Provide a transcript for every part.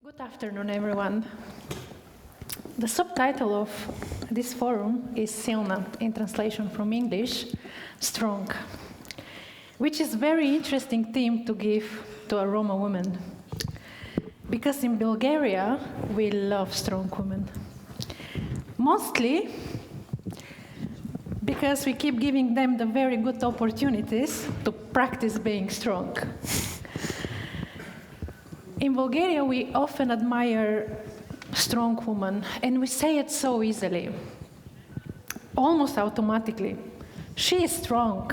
Good afternoon, everyone. The subtitle of this forum is Silna, in translation from English, Strong, which is a very interesting theme to give to a Roma woman. Because in Bulgaria, we love strong women. Mostly because we keep giving them the very good opportunities to practice being strong. In Bulgaria, we often admire strong women, and we say it so easily, almost automatically. She is strong.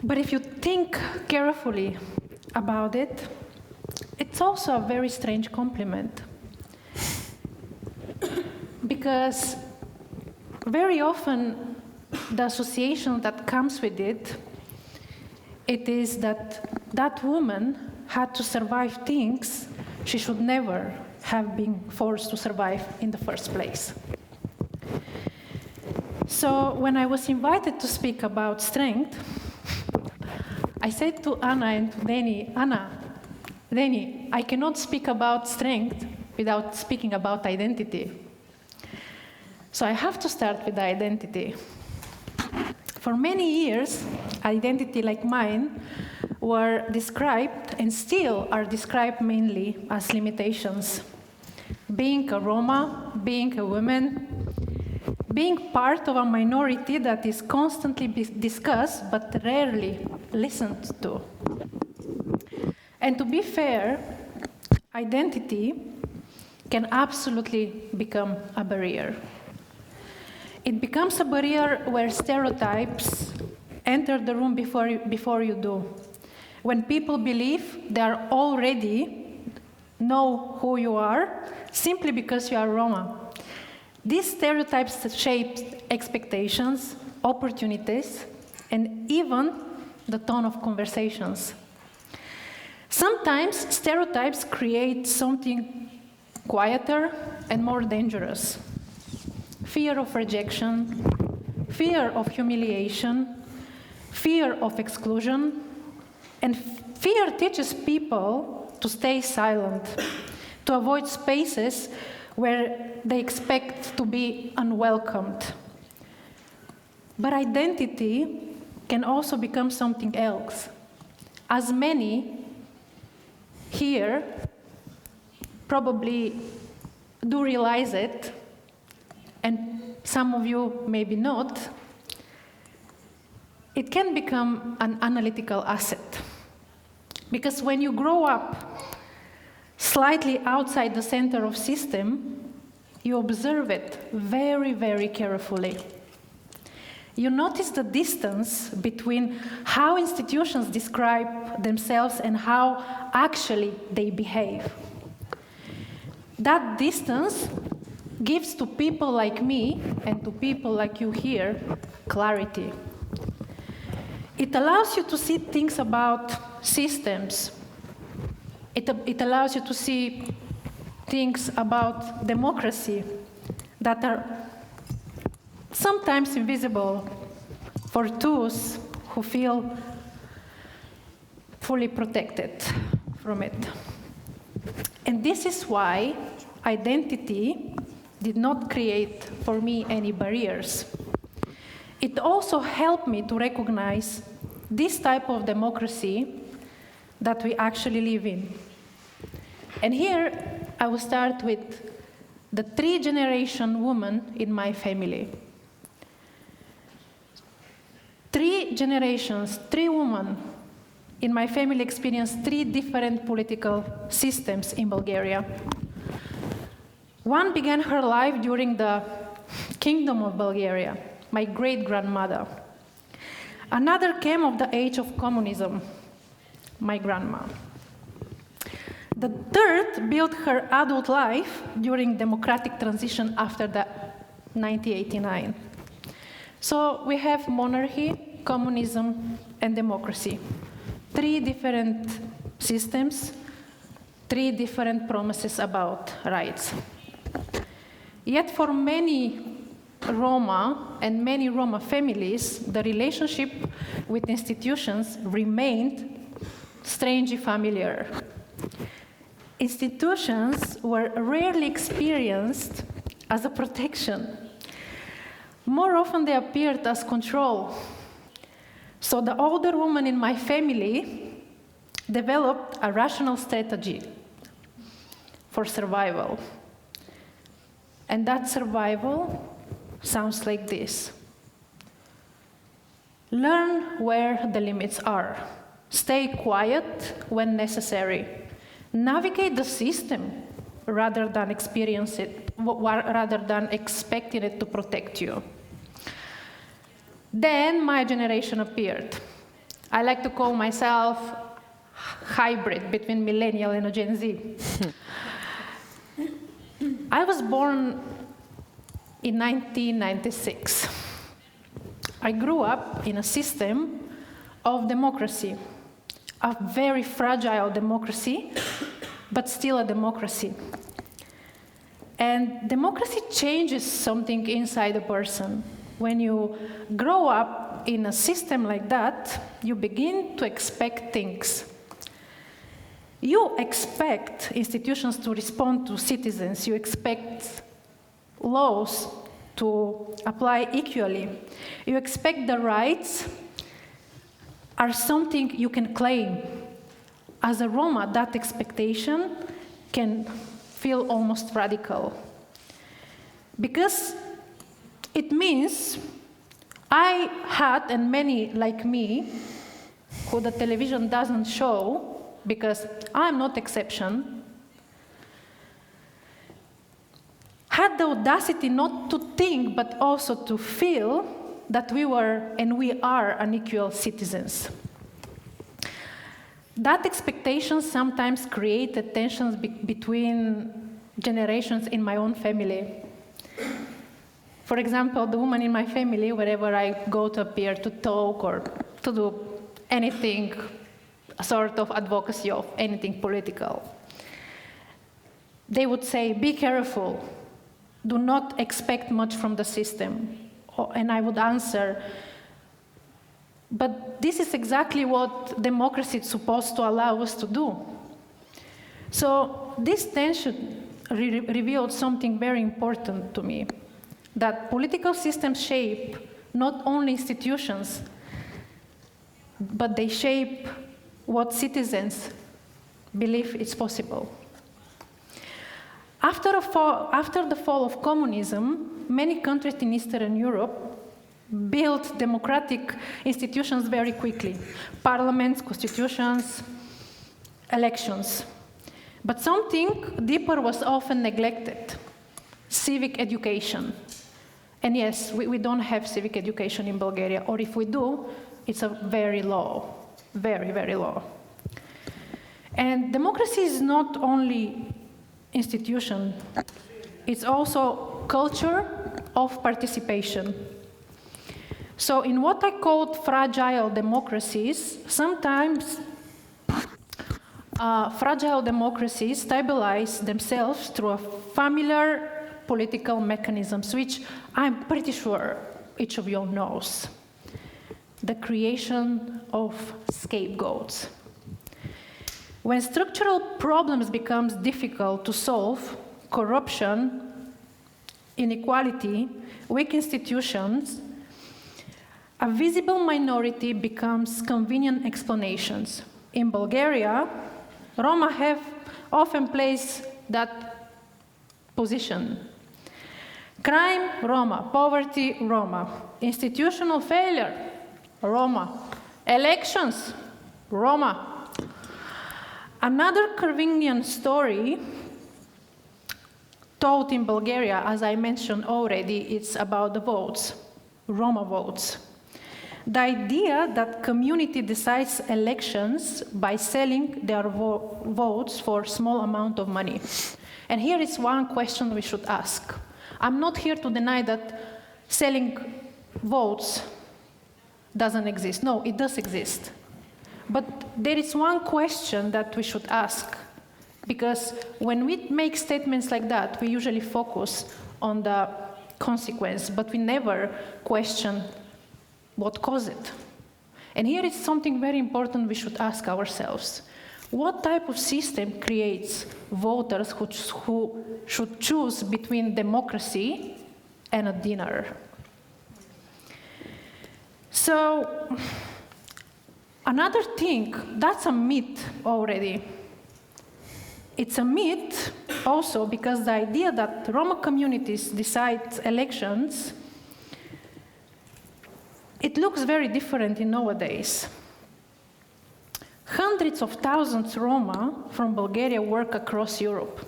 But if you think carefully about it, it's also a very strange compliment. Because very often, the association that comes with it is that that woman had to survive things she should never have been forced to survive in the first place. So when I was invited to speak about strength, I said to Anna and to Dani, I cannot speak about strength without speaking about identity. So I have to start with identity. For many years, identity like mine were described and still are described mainly as limitations. Being a Roma, being a woman, being part of a minority that is constantly discussed but rarely listened to. And to be fair, identity can absolutely become a barrier. It becomes a barrier where stereotypes enter the room before you do. When people believe they are already know who you are simply because you are Roma. These stereotypes shape expectations, opportunities, and even the tone of conversations. Sometimes stereotypes create something quieter and more dangerous. Fear of rejection, fear of humiliation, fear of exclusion, and fear teaches people to stay silent, to avoid spaces where they expect to be unwelcomed. But identity can also become something else. As many here probably do realize it, and some of you maybe not, it can become an analytical asset. Because when you grow up slightly outside the center of system, you observe it very, very carefully. You notice the distance between how institutions describe themselves and how actually they behave. That distance gives to people like me and to people like you here clarity. It allows you to see things about systems. It allows you to see things about democracy that are sometimes invisible for those who feel fully protected from it. And this is why identity did not create for me any barriers. It also helped me to recognize this type of democracy that we actually live in. And here I will start with the 3-generation woman in my family. 3 generations, 3 women in my family experienced 3 different political systems in Bulgaria. One began her life during the Kingdom of Bulgaria, my great-grandmother. Another came of the age of communism, my grandma. The third built her adult life during democratic transition after the 1989. So we have monarchy, communism, and democracy. 3 different systems, 3 different promises about rights. Yet for many Roma and many Roma families, the relationship with institutions remained strangely familiar. institutions were rarely experienced as a protection. More often they appeared as control. So the older woman in my family developed a rational strategy for survival. And that survival sounds like this. Learn where the limits are. Stay quiet when necessary. Navigate the system rather than experience it, rather than expecting it to protect you. Then my generation appeared. I like to call myself hybrid between millennial and a Gen Z. I was born in 1996. I grew up in a system of democracy, a very fragile democracy, but still a democracy. And democracy changes something inside a person. When you grow up in a system like that, you begin to expect things. You expect institutions to respond to citizens. You expect laws to apply equally. You expect the rights are something you can claim. As a Roma, that expectation can feel almost radical. Because it means I had, and many like me, who the television doesn't show, because I'm not exception, had the audacity not to think, but also to feel that we were and we are unequal citizens. That expectation sometimes created tensions between generations in my own family. For example, the woman in my family, wherever I go to appear, to talk or to do anything, a sort of advocacy of anything political, they would say, be careful, do not expect much from the system. And I would answer, but this is exactly what democracy is supposed to allow us to do. So this tension revealed something very important to me, that political systems shape not only institutions, but they shape what citizens believe is possible. After the fall of communism, many countries in Eastern Europe built democratic institutions very quickly. Parliaments, constitutions, elections. But something deeper was often neglected: civic education. And yes, we don't have civic education in Bulgaria, or if we do, it's a very low, very, very low. And democracy is not only institution, it's also culture of participation. So in what I called fragile democracies, sometimes fragile democracies stabilize themselves through a familiar political mechanisms, which I'm pretty sure each of you knows. The creation of scapegoats. When structural problems become difficult to solve, corruption, inequality, weak institutions, a visible minority becomes convenient explanations. In Bulgaria, Roma have often placed that position. Crime, Roma. Poverty, Roma. Institutional failure, Roma. Elections, Roma. Another convenient story told in Bulgaria, as I mentioned already, it's about the votes, Roma votes. The idea that community decides elections by selling their votes for small amount of money. And here is one question we should ask. I'm not here to deny that selling votes doesn't exist. No, it does exist. But there is one question that we should ask, because when we make statements like that, we usually focus on the consequence, but we never question what caused it. And here is something very important we should ask ourselves. What type of system creates voters who should choose between democracy and a dinner? So, another thing, that's a myth already. It's a myth also because the idea that Roma communities decide elections, it looks very different in nowadays. Hundreds of thousands Roma from Bulgaria work across Europe.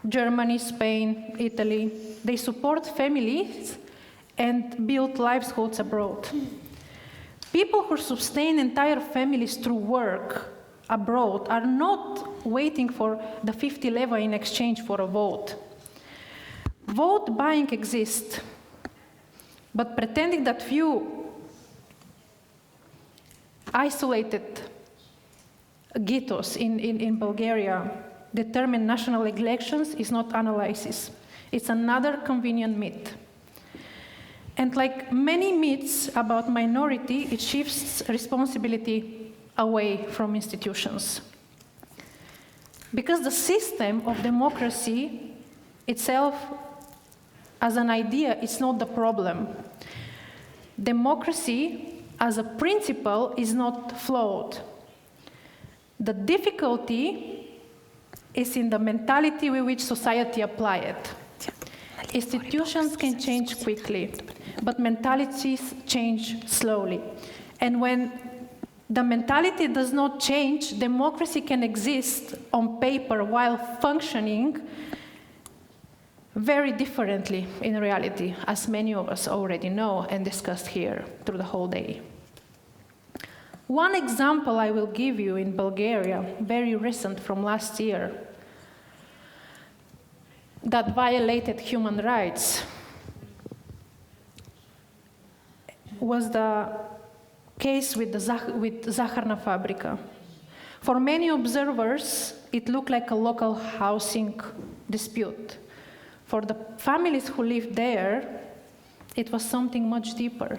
Germany, Spain, Italy. They support families and build livelihoods abroad. People who sustain entire families through work abroad are not waiting for the 50 leva in exchange for a vote. Vote buying exists, but pretending that few isolated ghettos in Bulgaria determine national elections is not analysis. It's another convenient myth. And like many myths about minority, it shifts responsibility away from institutions. Because the system of democracy itself as an idea is not the problem. Democracy as a principle is not flawed. The difficulty is in the mentality with which society apply it. Institutions can change quickly, but mentalities change slowly. And when the mentality does not change, democracy can exist on paper while functioning very differently in reality, as many of us already know and discussed here through the whole day. One example I will give you in Bulgaria, very recent from last year, that violated human rights was the case with Zakharna Fabrika. For many observers, it looked like a local housing dispute. For the families who lived there, it was something much deeper.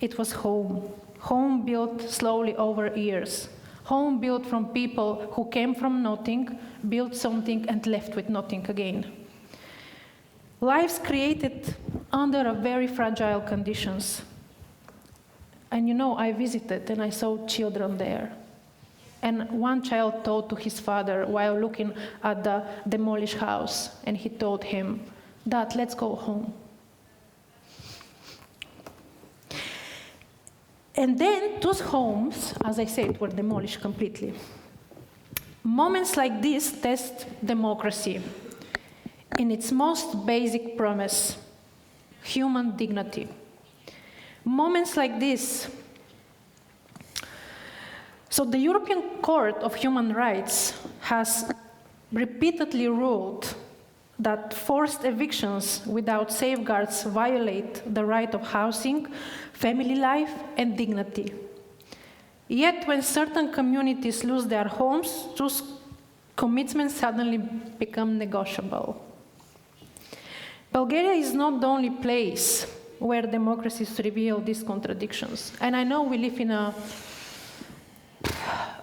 It was home. Home built slowly over years. Home built from people who came from nothing, built something and left with nothing again. Lives created under a very fragile conditions. And you know, I visited and I saw children there. And one child told to his father while looking at the demolished house, and he told him, "Dad, let's go home." And then those homes, as I said, were demolished completely. Moments like this test democracy in its most basic premise, human dignity. Moments like this. So the European Court of Human Rights has repeatedly ruled that forced evictions without safeguards violate the right of housing, family life, and dignity. Yet when certain communities lose their homes, those commitments suddenly become negotiable. Bulgaria is not the only place where democracies reveal these contradictions. And I know we live in a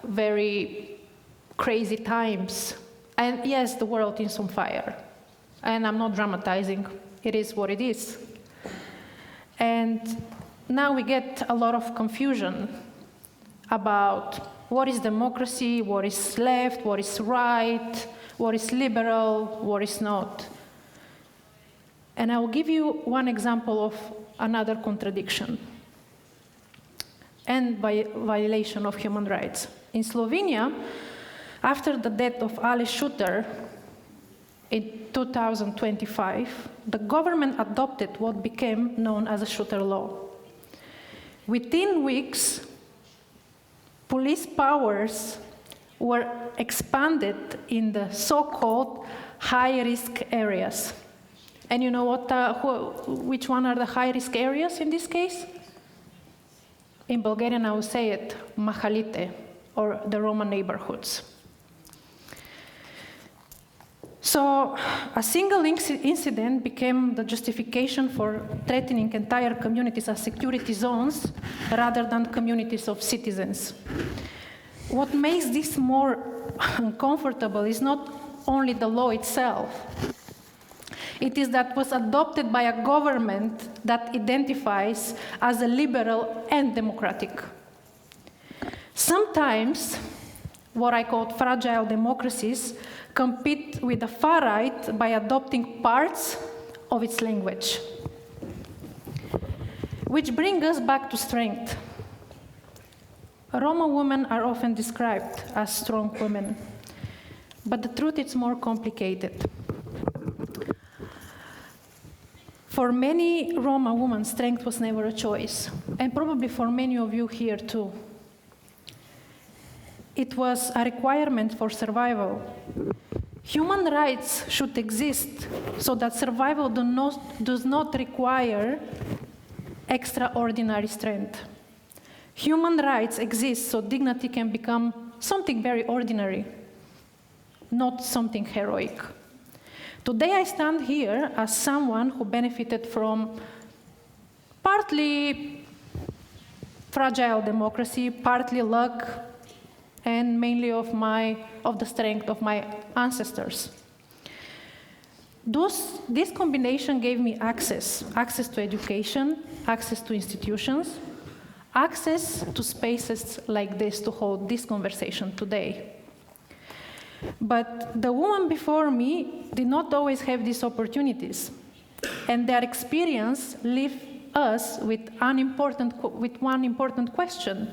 very crazy times. And yes, the world is on fire. And I'm not dramatizing. It is what it is. And now we get a lot of confusion about what is democracy, what is left, what is right, what is liberal, what is not. And I will give you one example of another contradiction and violation of human rights. In Slovenia, after the death of Ali Shooter in 2025, the government adopted what became known as a Shooter law. Within weeks, police powers were expanded in the so-called high-risk areas. And you know what? Which one are the high-risk areas in this case? In Bulgarian, I will say it, Mahalite, or the Roma neighborhoods. So a single incident became the justification for threatening entire communities as security zones rather than communities of citizens. what makes this more uncomfortable is not only the law itself. It is that was adopted by a government that identifies as a liberal and democratic. Sometimes, what I call fragile democracies compete with the far right by adopting parts of its language. Which brings us back to strength. Roma women are often described as strong women, but the truth is more complicated. For many Roma women, strength was never a choice, and probably for many of you here too. It was a requirement for survival. Human rights should exist so that survival does not require extraordinary strength. Human rights exist so dignity can become something very ordinary, not something heroic. Today I stand here as someone who benefited from partly fragile democracy, partly luck, and mainly of the strength of my ancestors. This combination gave me access to education, access to institutions, access to spaces like this to hold this conversation today. But the women before me did not always have these opportunities, and their experience leaves us with one important question.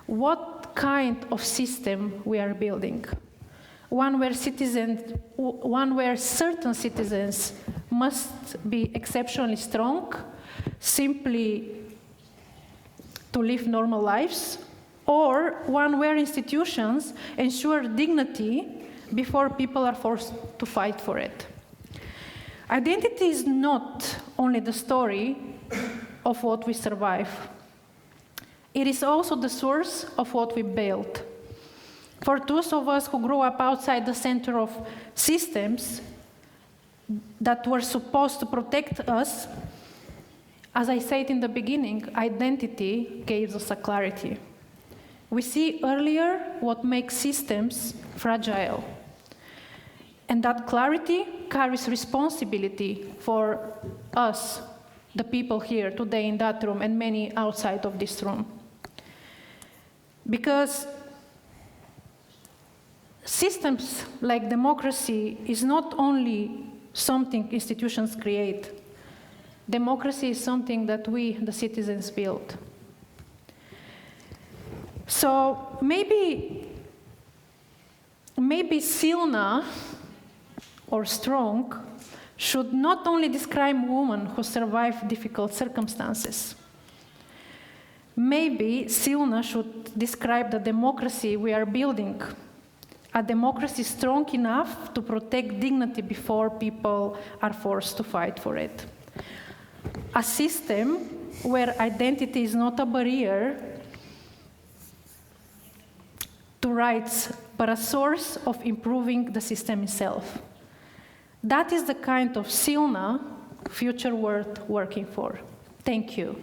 What kind of system we are building? One where certain citizens must be exceptionally strong, simply to live normal lives, or one where institutions ensure dignity before people are forced to fight for it. Identity is not only the story of what we survive. It is also the source of what we build. For those of us who grew up outside the center of systems that were supposed to protect us, as I said in the beginning, identity gives us a clarity. We see earlier what makes systems fragile. And that clarity carries responsibility for us, the people here today in that room, and many outside of this room. Because systems like democracy is not only something institutions create. Democracy is something that we, the citizens, build. So maybe Silna, or strong, should not only describe women who survive difficult circumstances. Maybe Silna should describe the democracy we are building, a democracy strong enough to protect dignity before people are forced to fight for it. A system where identity is not a barrier to rights, but a source of improving the system itself. That is the kind of Silna future worth working for. Thank you.